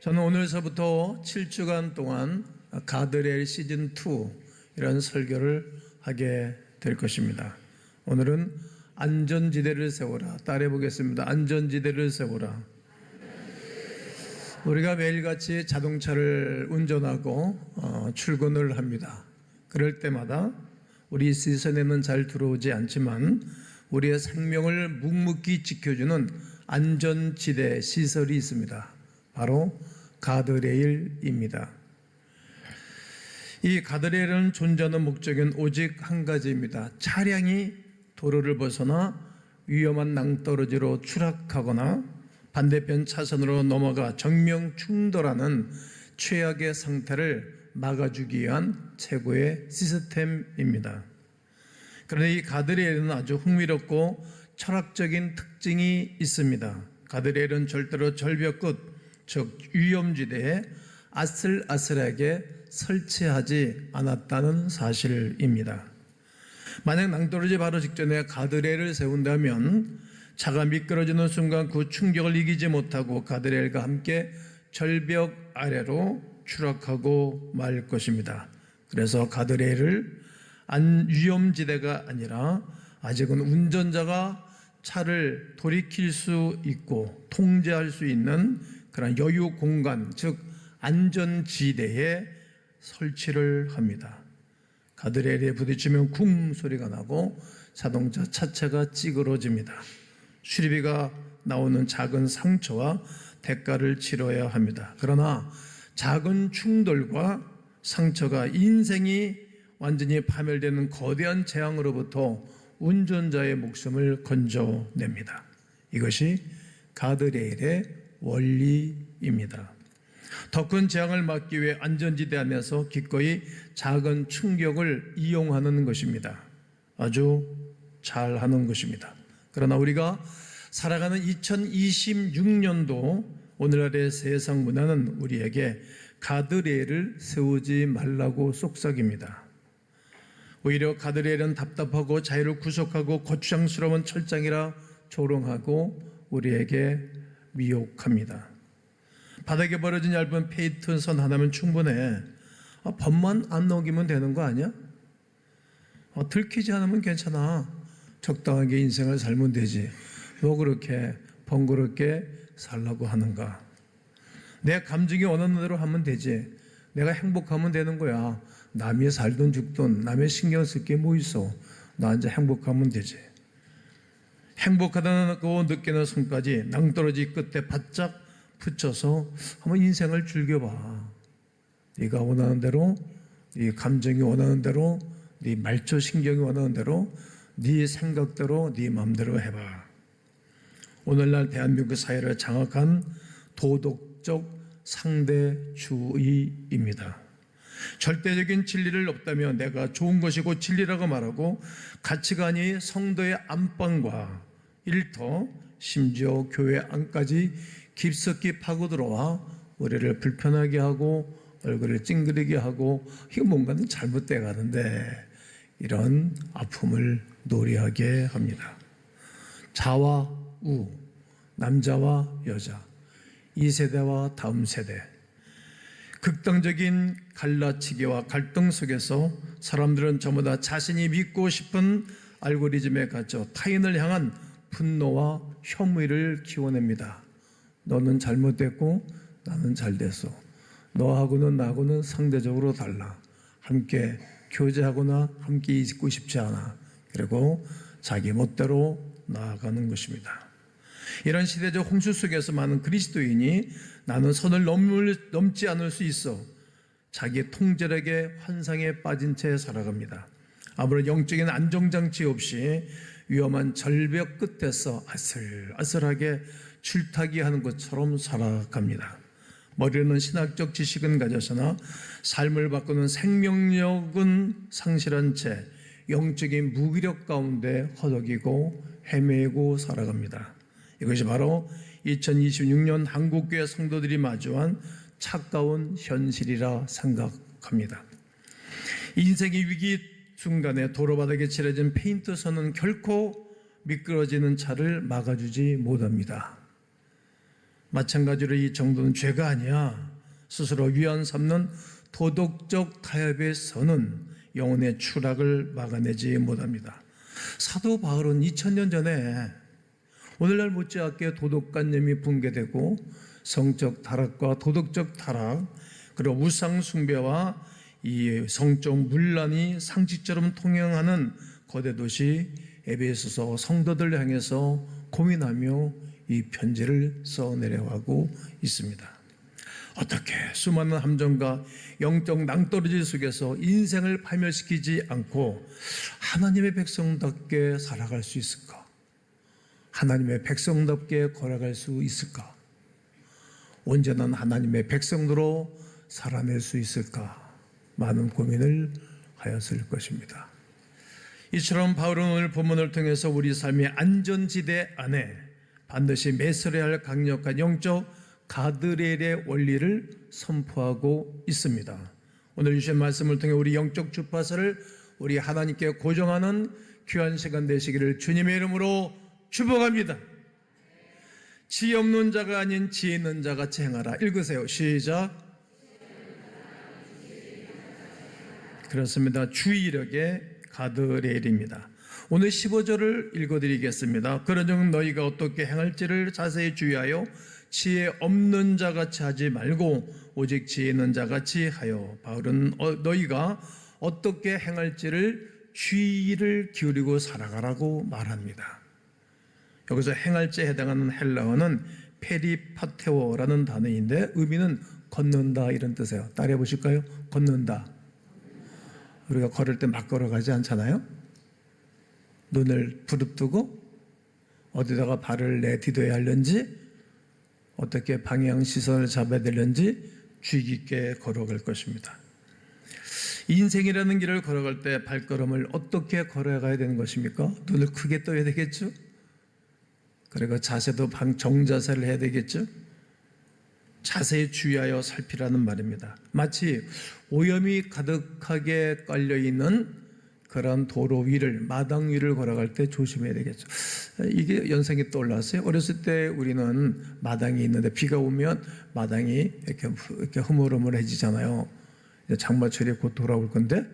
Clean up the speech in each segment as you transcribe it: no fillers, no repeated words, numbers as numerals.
저는 오늘서부터 7주간 동안 가드레일 시즌2 이런 설교를 하게 될 것입니다. 오늘은 안전지대를 세워라. 따라해 보겠습니다. 안전지대를 세워라. 우리가 매일같이 자동차를 운전하고 출근을 합니다. 그럴 때마다 우리 시선에는 잘 들어오지 않지만 우리의 생명을 묵묵히 지켜주는 안전지대 시설이 있습니다. 바로 가드레일입니다. 이 가드레일은 존재하는 목적은 오직 한 가지입니다. 차량이 도로를 벗어나 위험한 낭떠러지로 추락하거나 반대편 차선으로 넘어가 정명 충돌하는 최악의 상태를 막아주기 위한 최고의 시스템입니다. 그런데 이 가드레일은 아주 흥미롭고 철학적인 특징이 있습니다. 가드레일은 절대로 절벽 끝, 즉 위험지대에 아슬아슬하게 설치하지 않았다는 사실입니다. 만약 낭떠러지 바로 직전에 가드레일을 세운다면 차가 미끄러지는 순간 그 충격을 이기지 못하고 가드레일과 함께 절벽 아래로 추락하고 말 것입니다. 그래서 가드레일을 위험지대가 아니라 아직은 운전자가 차를 돌이킬 수 있고 통제할 수 있는 그런 여유 공간, 즉 안전지대에 설치를 합니다. 가드레일에 부딪히면 쿵 소리가 나고 자동차 차체가 찌그러집니다. 수리비가 나오는 작은 상처와 대가를 치러야 합니다. 그러나 작은 충돌과 상처가 인생이 완전히 파멸되는 거대한 재앙으로부터 운전자의 목숨을 건져냅니다. 이것이 가드레일의 원리입니다. 더 큰 재앙을 막기 위해 안전지대 안에서 기꺼이 작은 충격을 이용하는 것입니다. 아주 잘하는 것입니다. 그러나 우리가 살아가는 2026년도 오늘날의 세상 문화는 우리에게 가드레일을 세우지 말라고 속삭입니다. 오히려 가드레일은 답답하고 자유를 구속하고 거추장스러운 철장이라 조롱하고 우리에게 미혹합니다. 바닥에 벌어진 얇은 페인트 선 하나면 충분해. 법만 안 넘기면 되는 거 아니야? 들키지 않으면 괜찮아. 적당하게 인생을 살면 되지. 뭐 그렇게 번거롭게 살라고 하는가? 내 감정이 원하는 대로 하면 되지. 내가 행복하면 되는 거야. 남이 살든 죽든 남의 신경 쓸 게 뭐 있어. 나 이제 행복하면 되지. 행복하다고 느끼는 순간까지 낭떠러지 끝에 바짝 붙여서 한번 인생을 즐겨봐. 네가 원하는 대로, 네 감정이 원하는 대로, 네 말초 신경이 원하는 대로, 네 생각대로, 네 마음대로 해봐. 오늘날 대한민국 사회를 장악한 도덕적 상대주의입니다. 절대적인 진리를 없다면 내가 좋은 것이고 진리라고 말하고 가치관이 성도의 안방과 일터, 심지어 교회 안까지 깊숙이 파고들어와 우리를 불편하게 하고 얼굴을 찡그리게 하고 이거 뭔가는 잘못돼 가는데 이런 아픔을 노래하게 합니다. 자와 우, 남자와 여자, 이 세대와 다음 세대, 극단적인 갈라치기와 갈등 속에서 사람들은 전부 다 자신이 믿고 싶은 알고리즘에 갇혀 타인을 향한 분노와 혐의를 키워냅니다. 너는 잘못됐고 나는 잘됐어. 너하고는 나하고는 상대적으로 달라. 함께 교제하거나 함께 있고 싶지 않아. 그리고 자기 멋대로 나아가는 것입니다. 이런 시대적 홍수 속에서 많은 그리스도인이 나는 선을 넘지 않을 수 있어 자기 통제력의 환상에 빠진 채 살아갑니다. 아무런 영적인 안정장치 없이 위험한 절벽 끝에서 아슬아슬하게 줄타기 하는 것처럼 살아갑니다. 머리로는 신학적 지식은 가졌으나 삶을 바꾸는 생명력은 상실한 채 영적인 무기력 가운데 허덕이고 헤매고 살아갑니다. 이것이 바로 2026년 한국교회 성도들이 마주한 차가운 현실이라 생각합니다. 인생의 위기 순간에 도로바닥에 칠해진 페인트 선은 결코 미끄러지는 차를 막아주지 못합니다. 마찬가지로 이 정도는 죄가 아니야. 스스로 위안 삼는 도덕적 타협에서는 영혼의 추락을 막아내지 못합니다. 사도 바울은 2000년 전에 오늘날 못지않게 도덕관념이 붕괴되고 성적 타락과 도덕적 타락, 그리고 우상 숭배와 이 성적 문란이 상식처럼 통행하는 거대 도시 에베소서 성도들 향해서 고민하며 이 편지를 써내려가고 있습니다. 어떻게 수많은 함정과 영적 낭떠러지 속에서 인생을 파멸시키지 않고 하나님의 백성답게 살아갈 수 있을까? 하나님의 백성답게 걸어갈 수 있을까? 온전한 하나님의 백성으로 살아낼 수 있을까? 많은 고민을 하였을 것입니다. 이처럼 바울은 오늘 본문을 통해서 우리 삶의 안전지대 안에 반드시 매설해야 할 강력한 영적 가드레일의 원리를 선포하고 있습니다. 오늘 주신 말씀을 통해 우리 영적 주파수를 우리 하나님께 고정하는 귀한 시간 되시기를 주님의 이름으로 축복합니다. 지혜 없는 자가 아닌 지혜 있는 자같이 행하라. 읽으세요. 시작. 그렇습니다. 주의력의 가드레일입니다. 오늘 15절을 읽어드리겠습니다. 그런즉 너희가 어떻게 행할지를 자세히 주의하여 지혜 없는 자같이 하지 말고 오직 지혜 있는 자같이 하여. 바울은 너희가 어떻게 행할지를 주의를 기울이고 살아가라고 말합니다. 여기서 행할지에 해당하는 헬라어는 페리파테오라는 단어인데 의미는 걷는다 이런 뜻이에요. 따라해 보실까요? 걷는다. 우리가 걸을 때 막 걸어가지 않잖아요. 눈을 부릅뜨고 어디다가 발을 내디뎌야 하는지, 어떻게 방향 시선을 잡아야 되는지 주의 깊게 걸어갈 것입니다. 인생이라는 길을 걸어갈 때 발걸음을 어떻게 걸어가야 되는 것입니까? 눈을 크게 떠야 되겠죠. 그리고 자세도 정자세를 해야 되겠죠. 자세히 주의하여 살피라는 말입니다. 마치 오염이 가득하게 깔려있는 그런 도로 위를, 마당 위를 걸어갈 때 조심해야 되겠죠. 이게 연상이 떠올랐어요. 어렸을 때 우리는 마당이 있는데 비가 오면 마당이 이렇게 흐물흐물해지잖아요. 장마철이 곧 돌아올 건데,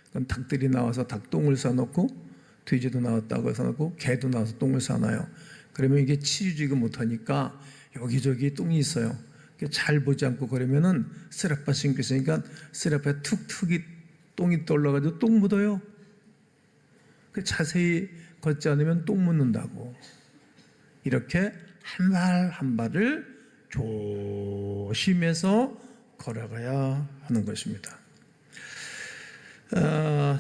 그럼 닭들이 나와서 닭똥을 싸놓고, 돼지도 나왔다고 싸놓고, 개도 나와서 똥을 싸놔요. 그러면 이게 치우지가 못하니까 여기저기 똥이 있어요. 잘 보지 않고 그러면은 쓰레빠 신고 있으니까 쓰레빠에 툭툭이 똥이 떠올라가지고 똥 묻어요. 자세히 걷지 않으면 똥 묻는다고. 이렇게 한 발 한 발을 조심해서 걸어가야 하는 것입니다.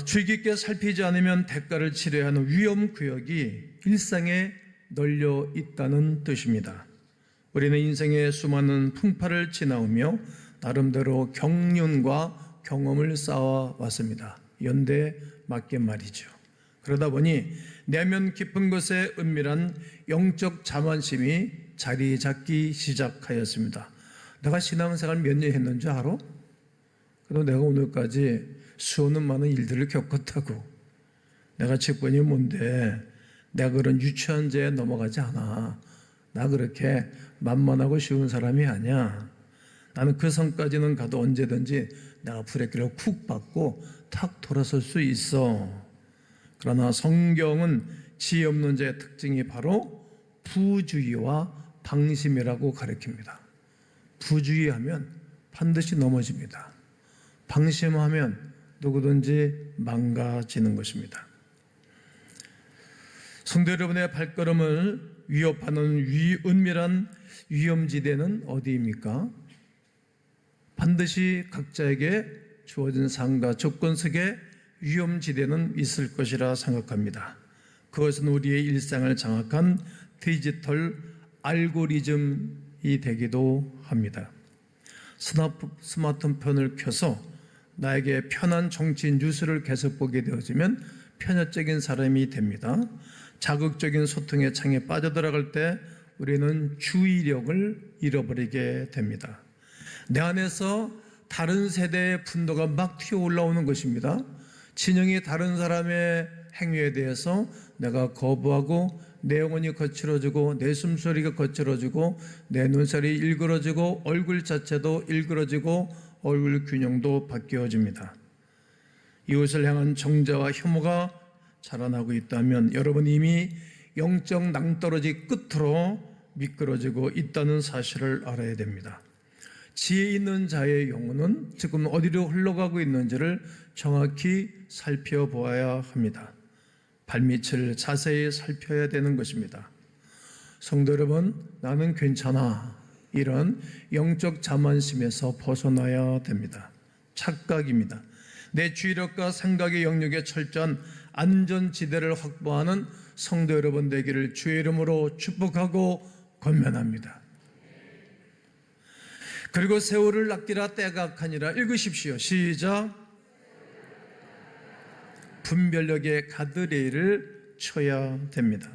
주의 깊게 살피지 않으면 대가를 치러야 하는 위험구역이 일상에 널려 있다는 뜻입니다. 우리는 인생의 수많은 풍파를 지나오며 나름대로 경륜과 경험을 쌓아왔습니다. 연대 맞게 말이죠. 그러다 보니 내면 깊은 곳에 은밀한 영적 자만심이 자리 잡기 시작하였습니다. 내가 신앙생활 몇 년 했는지 알아? 그래도 내가 오늘까지 수없는 많은 일들을 겪었다고. 내가 직분이 뭔데 내가 그런 유치한 죄에 넘어가지 않아. 나 그렇게 만만하고 쉬운 사람이 아니야. 나는 그 선까지는 가도 언제든지 내가 브레이크를 쿡 밟고 탁 돌아설 수 있어. 그러나 성경은 지혜 없는 자의 특징이 바로 부주의와 방심이라고 가르칩니다. 부주의하면 반드시 넘어집니다. 방심하면 누구든지 망가지는 것입니다. 성도 여러분의 발걸음을 위협하는 은밀한 위험지대는 어디입니까? 반드시 각자에게 주어진 상과 조건 속에 위험지대는 있을 것이라 생각합니다. 그것은 우리의 일상을 장악한 디지털 알고리즘이 되기도 합니다. 스마트폰을 켜서 나에게 편한 정치 뉴스를 계속 보게 되어지면 편협적인 사람이 됩니다. 자극적인 소통의 창에 빠져들어갈 때 우리는 주의력을 잃어버리게 됩니다. 내 안에서 다른 세대의 분노가 막 튀어 올라오는 것입니다. 진영이 다른 사람의 행위에 대해서 내가 거부하고 내 영혼이 거칠어지고 내 숨소리가 거칠어지고 내 눈살이 일그러지고 얼굴 자체도 일그러지고 얼굴 균형도 바뀌어집니다. 이웃을 향한 정죄와 혐오가 자라나고 있다면 여러분 이미 영적 낭떠러지 끝으로 미끄러지고 있다는 사실을 알아야 됩니다. 지혜 있는 자의 영혼은 지금 어디로 흘러가고 있는지를 정확히 살펴보아야 합니다. 발밑을 자세히 살펴야 되는 것입니다. 성도 여러분, 나는 괜찮아. 이런 영적 자만심에서 벗어나야 됩니다. 착각입니다. 내 주의력과 생각의 영역에 철저한 안전지대를 확보하는 성도 여러분 되기를 주의 이름으로 축복하고 권면합니다. 그리고 세월을 낚기라 때가 악하니라. 읽으십시오. 시작. 분별력의 가드레일을 쳐야 됩니다.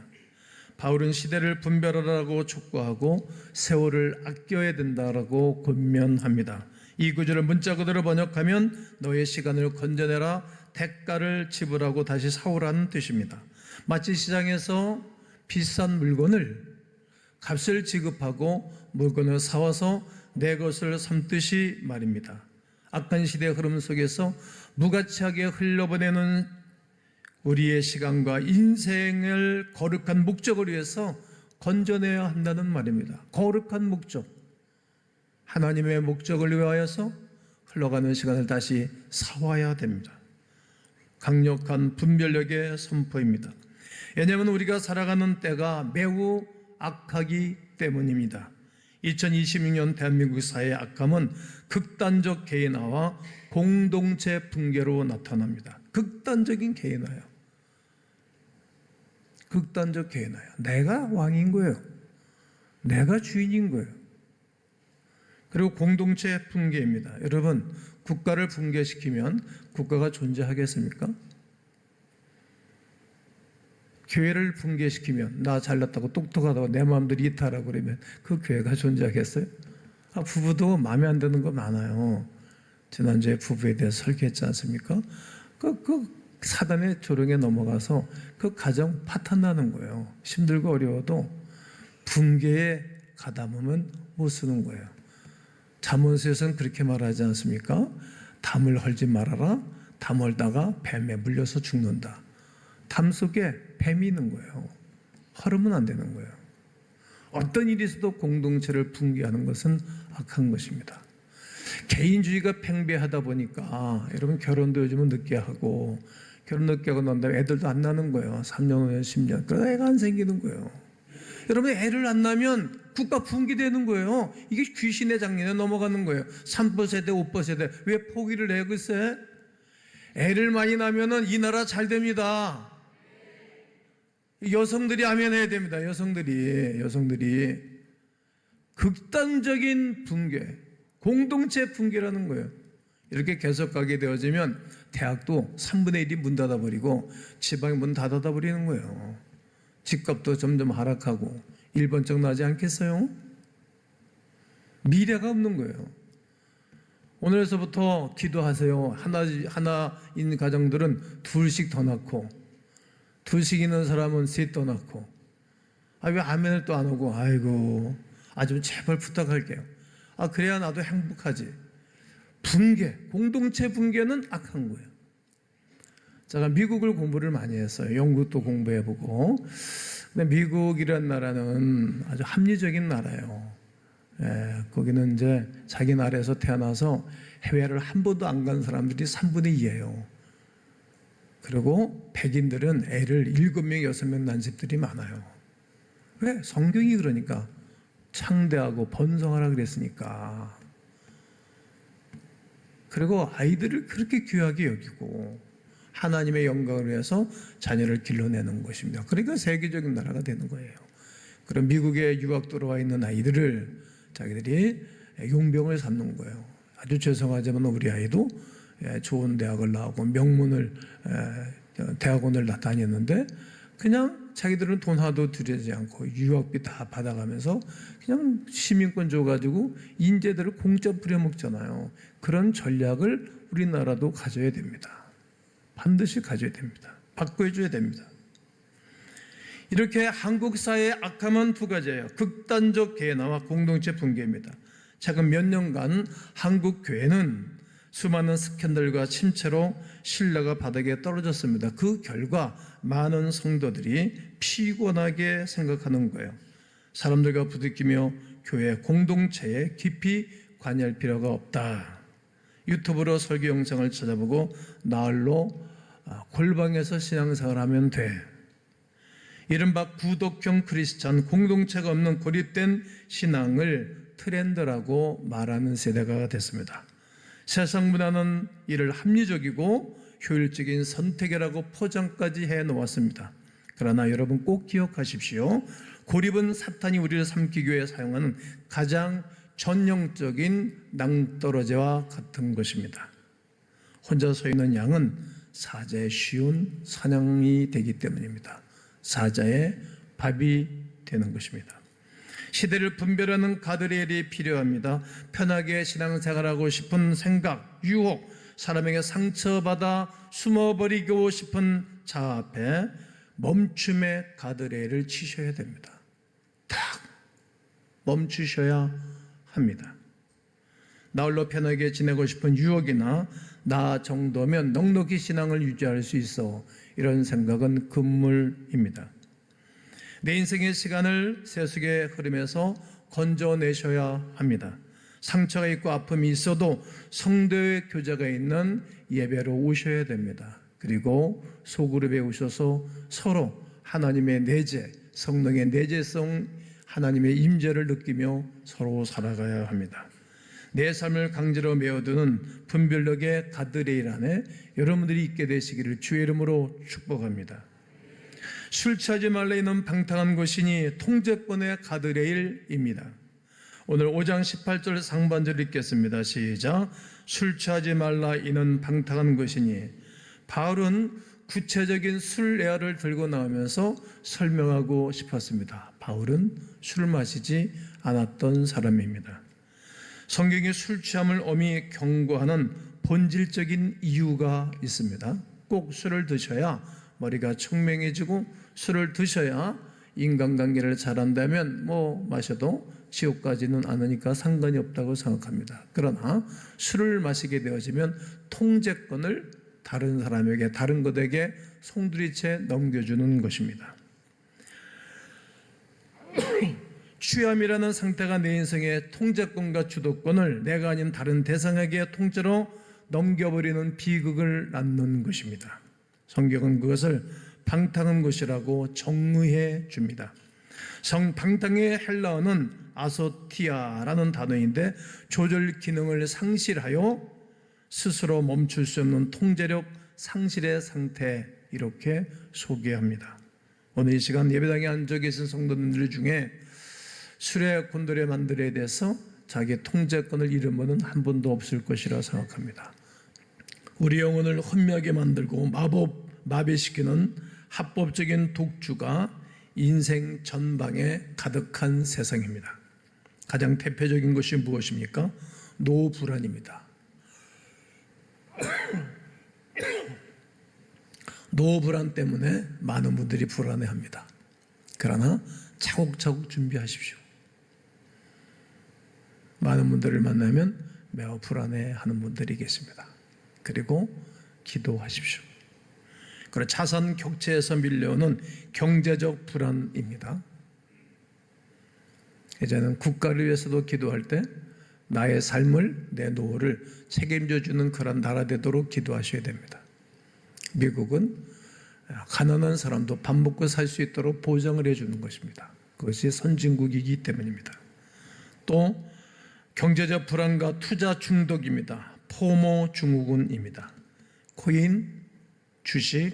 바울은 시대를 분별하라고 촉구하고 세월을 아껴야 된다라고 권면합니다. 이 구절을 문자 그대로 번역하면 너의 시간을 건져내라, 대가를 지불하고 다시 사오라는 뜻입니다. 마치 시장에서 비싼 물건을 값을 지급하고 물건을 사와서 내 것을 삼듯이 말입니다. 악한 시대의 흐름 속에서 무가치하게 흘려보내는 우리의 시간과 인생을 거룩한 목적을 위해서 건져내야 한다는 말입니다. 거룩한 목적, 하나님의 목적을 위하여서 흘러가는 시간을 다시 사와야 됩니다. 강력한 분별력의 선포입니다. 왜냐하면 우리가 살아가는 때가 매우 악하기 때문입니다. 2026년 대한민국 사회의 악함은 극단적 개인화와 공동체 붕괴로 나타납니다. 극단적인 개인화요. 극단적 개인화요. 내가 왕인 거예요. 내가 주인인 거예요. 그리고 공동체 붕괴입니다. 여러분, 국가를 붕괴시키면 국가가 존재하겠습니까? 교회를 붕괴시키면 나 잘났다고 똑똑하다고 내 마음대로 이탈하고 그러면 그 교회가 존재하겠어요? 부부도 마음에 안 드는 거 많아요. 지난주에 부부에 대해서 설계했지 않습니까? 그 사단의 조롱에 넘어가서 그 가정 파탄나는 거예요. 힘들고 어려워도 붕괴에 가담으면 못 쓰는 거예요. 잠언서에서는 그렇게 말하지 않습니까? 담을 헐지 말아라. 담 헐다가 뱀에 물려서 죽는다. 담 속에 뱀이 있는 거예요. 헐으면 안 되는 거예요. 어떤 일이 있어도 공동체를 붕괴하는 것은 악한 것입니다. 개인주의가 팽배하다 보니까 여러분 결혼도 요즘은 늦게 하고 결혼 늦게 하고 난 다음에 애들도 안 나는 거예요. 3년, 5년, 10년. 그러다 애가 안 생기는 거예요. 여러분 애를 안 낳으면 국가 붕괴되는 거예요. 이게 귀신의 장년에 넘어가는 거예요. 3버 세대, 5버 세대. 왜 포기를 해 글쎄? 애를 많이 낳으면 이 나라 잘 됩니다. 여성들이 아멘해야 됩니다. 여성들이 극단적인 붕괴, 공동체 붕괴라는 거예요. 이렇게 계속 가게 되어지면 대학도 3분의 1이 문 닫아버리고 지방이 문 다 닫아버리는 거예요. 집값도 점점 하락하고 일본적 나지 않겠어요? 미래가 없는 거예요. 오늘에서부터 기도하세요. 하나인 가정들은 둘씩 더 낳고 둘씩 있는 사람은 셋 더 낳고 왜 아멘을 또 안 오고 아이고 좀 제발 부탁할게요. 그래야 나도 행복하지. 붕괴, 공동체 붕괴는 악한 거예요. 제가 미국을 공부를 많이 했어요. 영국도 공부해보고. 근데 미국이라는 나라는 아주 합리적인 나라예요. 거기는 이제 자기 나라에서 태어나서 해외를 한 번도 안 간 사람들이 3분의 2예요. 그리고 백인들은 애를 7명, 6명 낳은 집들이 많아요. 왜? 성경이 그러니까 창대하고 번성하라 그랬으니까. 그리고 아이들을 그렇게 귀하게 여기고 하나님의 영광을 위해서 자녀를 길러내는 것입니다. 그러니까 세계적인 나라가 되는 거예요. 그럼 미국에 유학 들어와 있는 아이들을 자기들이 용병을 삼는 거예요. 아주 죄송하지만 우리 아이도 좋은 대학을 나오고 명문을 대학원을 다녔는데 그냥 자기들은 돈 하나도 들이지 않고 유학비 다 받아가면서 그냥 시민권 줘가지고 인재들을 공짜 부려먹잖아요. 그런 전략을 우리나라도 가져야 됩니다. 반드시 가져야 됩니다. 바꿔줘야 됩니다. 이렇게 한국 사회의 악함은 두 가지예요. 극단적 개인화와 공동체 붕괴입니다. 최근 몇 년간 한국 교회는 수많은 스캔들과 침체로 신뢰가 바닥에 떨어졌습니다. 그 결과 많은 성도들이 피곤하게 생각하는 거예요. 사람들과 부딪히며 교회 공동체에 깊이 관여할 필요가 없다. 유튜브로 설교 영상을 찾아보고 나흘로 골방에서 신앙생활을 하면 돼. 이른바 구독형 크리스찬, 공동체가 없는 고립된 신앙을 트렌드라고 말하는 세대가 됐습니다. 세상 문화는 이를 합리적이고 효율적인 선택이라고 포장까지 해놓았습니다. 그러나 여러분 꼭 기억하십시오. 고립은 사탄이 우리를 삼키기 위해 사용하는 가장 전형적인 낭떠러지와 같은 것입니다. 혼자 서 있는 양은 사자의 쉬운 사냥이 되기 때문입니다. 사자의 밥이 되는 것입니다. 시대를 분별하는 가드레일이 필요합니다. 편하게 신앙생활하고 싶은 생각, 유혹, 사람에게 상처받아 숨어버리고 싶은 자아 앞에 멈춤의 가드레일을 치셔야 됩니다. 딱 멈추셔야 합니다. 나홀로 편하게 지내고 싶은 유혹이나 나 정도면 넉넉히 신앙을 유지할 수 있어, 이런 생각은 금물입니다. 내 인생의 시간을 세속의 흐름에서 건져내셔야 합니다. 상처가 있고 아픔이 있어도 성도의 교제가 있는 예배로 오셔야 됩니다. 그리고 소그룹에 오셔서 서로 하나님의 내재, 성령의 내재성, 하나님의 임재를 느끼며 서로 살아가야 합니다. 내 삶을 강제로 메워두는 분별력의 가드레일 안에 여러분들이 있게 되시기를 주의 이름으로 축복합니다. 술 취하지 말라 이는 방탕한 것이니 통제권의 가드레일입니다. 오늘 5장 18절 상반절 읽겠습니다. 시작. 술 취하지 말라 이는 방탕한 것이니. 바울은 구체적인 술 예화를 들고 나오면서 설명하고 싶었습니다. 바울은 술 마시지 않았던 사람입니다. 성경이 술 취함을 엄히 경고하는 본질적인 이유가 있습니다. 꼭 술을 드셔야 머리가 청명해지고 술을 드셔야 인간관계를 잘한다면 마셔도 지옥 가지는 않으니까 상관이 없다고 생각합니다. 그러나 술을 마시게 되어지면 통제권을 다른 사람에게, 다른 것에게 송두리째 넘겨주는 것입니다. 취함이라는 상태가 내 인생의 통제권과 주도권을 내가 아닌 다른 대상에게 통째로 넘겨버리는 비극을 낳는 것입니다. 성경은 그것을 방탕한 것이라고 정의해 줍니다. 방탕의 헬라어는 아소티아라는 단어인데 조절 기능을 상실하여 스스로 멈출 수 없는 통제력 상실의 상태, 이렇게 소개합니다. 오늘 이 시간 예배당에 앉아 계신 성도님들 중에 술의 곤돌의 만들에 대해서 자기의 통제권을 잃은 분은 한 분도 없을 것이라 생각합니다. 우리 영혼을 혼미하게 만들고 마비시키는 합법적인 독주가 인생 전방에 가득한 세상입니다. 가장 대표적인 것이 무엇입니까? 노후불안입니다. 노후불안 때문에 많은 분들이 불안해합니다. 그러나 차곡차곡 준비하십시오. 많은 분들을 만나면 매우 불안해하는 분들이 계십니다. 그리고 기도하십시오. 그리고 자산 격체에서 밀려오는 경제적 불안입니다. 이제는 국가를 위해서도 기도할 때 나의 삶을, 내 노후를 책임져 주는 그런 나라 되도록 기도하셔야 됩니다. 미국은 가난한 사람도 밥 먹고 살 수 있도록 보장을 해주는 것입니다. 그것이 선진국이기 때문입니다. 또 경제적 불안과 투자 중독입니다. 포모 증후군입니다. 코인, 주식,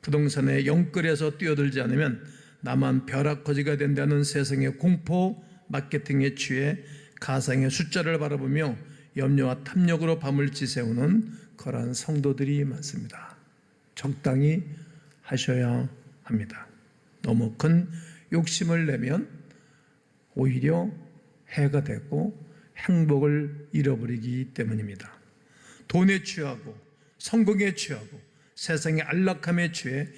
부동산에 영끌에서 뛰어들지 않으면 나만 벼락거지가 된다는 세상의 공포 마케팅에 취해 가상의 숫자를 바라보며 염려와 탐욕으로 밤을 지새우는 그러한 성도들이 많습니다. 적당히 하셔야 합니다. 너무 큰 욕심을 내면 오히려 해가 되고 행복을 잃어버리기 때문입니다. 돈에 취하고 성공에 취하고 세상의 안락함에 취해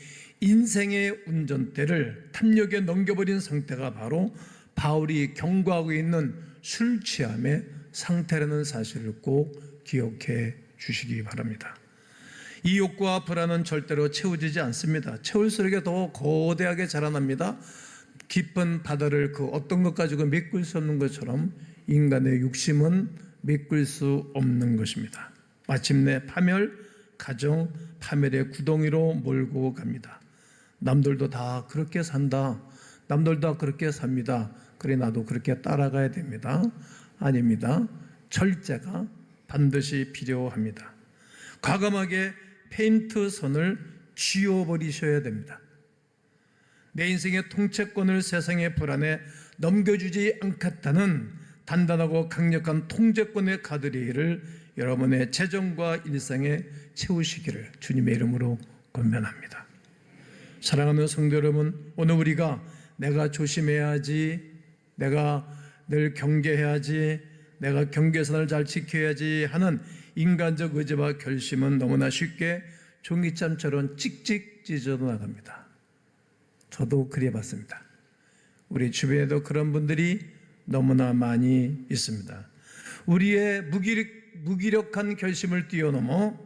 인생의 운전대를 탐욕에 넘겨버린 상태가 바로 바울이 경고하고 있는 술 취함의 상태라는 사실을 꼭 기억해 주시기 바랍니다. 이 욕구와 불안은 절대로 채워지지 않습니다. 채울수록 더 거대하게 자라납니다. 깊은 바다를 그 어떤 것 가지고 메꿀 수 없는 것처럼 인간의 욕심은 메꿀 수 없는 것입니다. 마침내 파멸, 가정, 파멸의 구덩이로 몰고 갑니다. 남들도 다 그렇게 산다. 남들도 다 그렇게 삽니다. 그래 나도 그렇게 따라가야 됩니다. 아닙니다. 절제가 반드시 필요합니다. 과감하게 페인트 선을 지워버리셔야 됩니다. 내 인생의 통채권을 세상의 불안에 넘겨주지 않겠다는 단단하고 강력한 통제권의 가드레일을 여러분의 재정과 일상에 채우시기를 주님의 이름으로 권면합니다. 사랑하는 성도 여러분, 오늘 우리가 내가 조심해야지, 내가 늘 경계해야지, 내가 경계선을 잘 지켜야지 하는 인간적 의지와 결심은 너무나 쉽게 종이참처럼 찍찍 찢어 나갑니다. 저도 그래봤습니다. 우리 주변에도 그런 분들이 너무나 많이 있습니다. 우리의 무기력한 결심을 뛰어넘어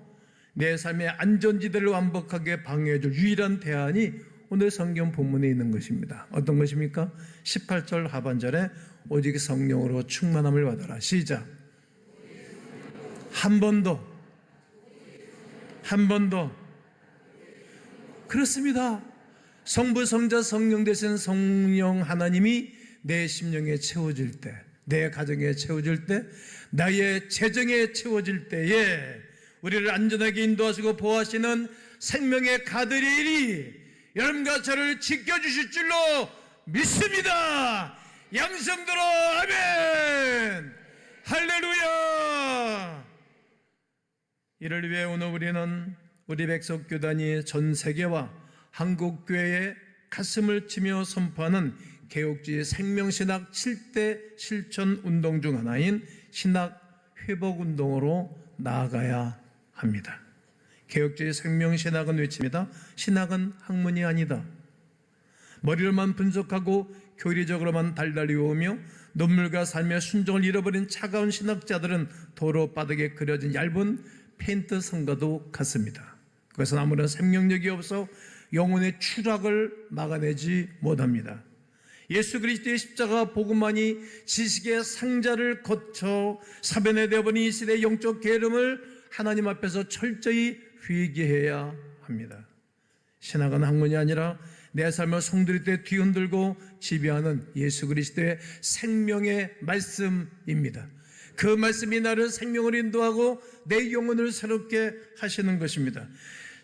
내 삶의 안전지대를 완벽하게 방해해줄 유일한 대안이 오늘 성경 본문에 있는 것입니다. 어떤 것입니까? 18절 하반절에 오직 성령으로 충만함을 받아라. 시작. 한 번 더. 한 번 더. 그렇습니다. 성부, 성자, 성령 되신 성령 하나님이 내 심령에 채워질 때, 내 가정에 채워질 때, 나의 재정에 채워질 때에 우리를 안전하게 인도하시고 보호하시는 생명의 가드레일이 여러분과 저를 지켜주실 줄로 믿습니다. 양성도로 아멘. 할렐루야. 이를 위해 오늘 우리는 우리 백석교단이 전 세계와 한국교회의 가슴을 치며 선포하는 개혁주의 생명신학 7대 실천 운동 중 하나인 신학 회복운동으로 나아가야 합니다. 개혁주의 생명신학은 외칩니다. 신학은 학문이 아니다. 머리로만 분석하고 교리적으로만 달달이 오며 눈물과 삶의 순종을 잃어버린 차가운 신학자들은 도로 바닥에 그려진 얇은 페인트 선과도 같습니다. 그것은 아무런 생명력이 없어 영혼의 추락을 막아내지 못합니다. 예수 그리스도의 십자가 복음만이 지식의 상자를 거쳐 사변에 되어버린 이 시대의 영적 게으름을 하나님 앞에서 철저히 회개해야 합니다. 신학은 학문이 아니라 내 삶을 송두리 때 뒤흔들고 지배하는 예수 그리스도의 생명의 말씀입니다. 그 말씀이 나를 생명을 인도하고 내 영혼을 새롭게 하시는 것입니다.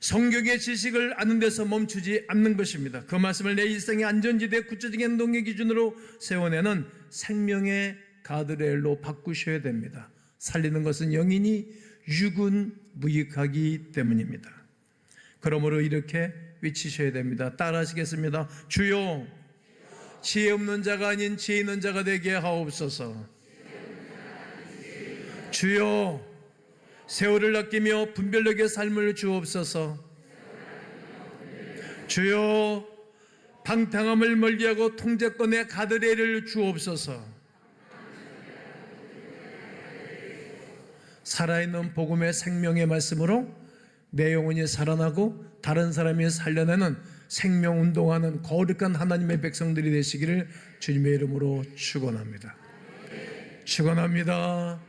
성경의 지식을 아는 데서 멈추지 않는 것입니다. 그 말씀을 내 일생의 안전지대 구체적인 행동의 기준으로 세워내는 생명의 가드레일로 바꾸셔야 됩니다. 살리는 것은 영이니 육은 무익하기 때문입니다. 그러므로 이렇게 외치셔야 됩니다. 따라하시겠습니다. 주여, 지혜 없는 자가 아닌 지혜 있는 자가 되게 하옵소서. 주여, 세월을 아끼며 분별력의 삶을 주옵소서. 주여, 방탕함을 멀리하고 통제권의 가드레일을 주옵소서. 살아있는 복음의 생명의 말씀으로 내 영혼이 살아나고 다른 사람이 살려내는 생명운동하는 거룩한 하나님의 백성들이 되시기를 주님의 이름으로 축원합니다. 축원합니다.